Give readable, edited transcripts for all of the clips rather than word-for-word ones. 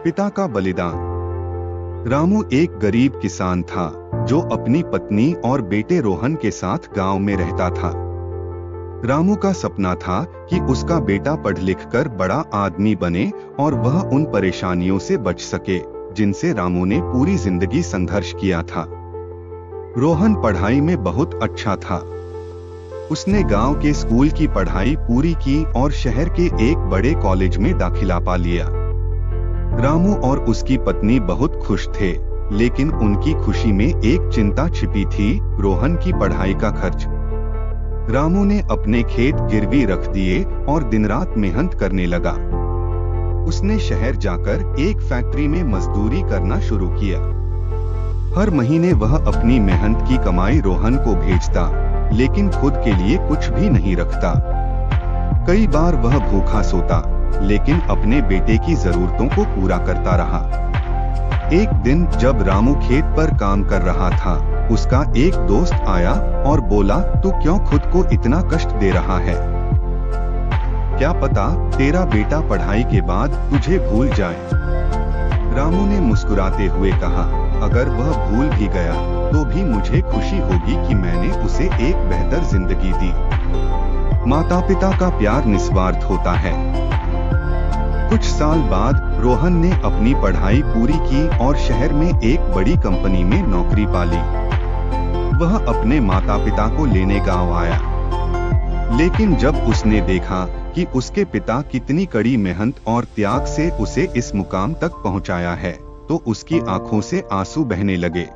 पिता का बलिदान। रामू एक गरीब किसान था जो अपनी पत्नी और बेटे रोहन के साथ गांव में रहता था। रामू का सपना था कि उसका बेटा पढ़ लिख कर बड़ा आदमी बने और वह उन परेशानियों से बच सके जिनसे रामू ने पूरी जिंदगी संघर्ष किया था। रोहन पढ़ाई में बहुत अच्छा था। उसने गांव के स्कूल की पढ़ाई पूरी की और शहर के एक बड़े कॉलेज में दाखिला पा लिया। रामू और उसकी पत्नी बहुत खुश थे, लेकिन उनकी खुशी में एक चिंता छिपी थी, रोहन की पढ़ाई का खर्च। रामू ने अपने खेत गिरवी रख दिए और दिन रात मेहनत करने लगा। उसने शहर जाकर एक फैक्ट्री में मजदूरी करना शुरू किया। हर महीने वह अपनी मेहनत की कमाई रोहन को भेजता, लेकिन खुद के लिए कुछ भी नहीं रखता। कई बार वह भूखा सोता, लेकिन अपने बेटे की जरूरतों को पूरा करता रहा। एक दिन जब रामू खेत पर काम कर रहा था, उसका एक दोस्त आया और बोला, तू क्यों खुद को इतना कष्ट दे रहा है? क्या पता तेरा बेटा पढ़ाई के बाद तुझे भूल जाए। रामू ने मुस्कुराते हुए कहा, अगर वह भूल भी गया तो भी मुझे खुशी होगी कि मैंने उसे एक बेहतर जिंदगी दी। माता पिता का प्यार निस्वार्थ होता है। कुछ साल बाद रोहन ने अपनी पढ़ाई पूरी की और शहर में एक बड़ी कंपनी में नौकरी पा ली। वह अपने माता पिता को लेने गांव आया, लेकिन जब उसने देखा कि उसके पिता कितनी कड़ी मेहनत और त्याग से उसे इस मुकाम तक पहुंचाया है, तो उसकी आंखों से आंसू बहने लगे।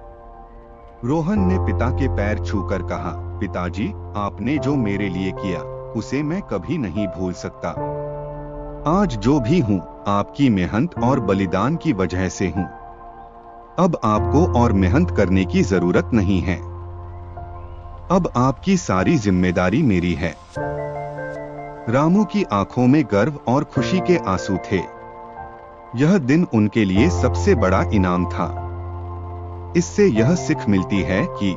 रोहन ने पिता के पैर छूकर कहा, पिताजी, आपने जो मेरे लिए किया उसे मैं कभी नहीं भूल सकता। आज जो भी हूँ आपकी मेहनत और बलिदान की वजह से हूँ। अब आपको और मेहनत करने की जरूरत नहीं है। अब आपकी सारी जिम्मेदारी मेरी है। रामू की आंखों में गर्व और खुशी के आंसू थे। यह दिन उनके लिए सबसे बड़ा इनाम था। इससे यह सीख मिलती है कि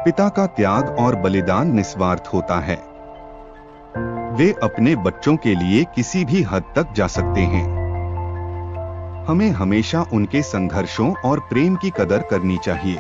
पिता का त्याग और बलिदान निस्वार्थ होता है। वे अपने बच्चों के लिए किसी भी हद तक जा सकते हैं। हमें हमेशा उनके संघर्षों और प्रेम की कदर करनी चाहिए।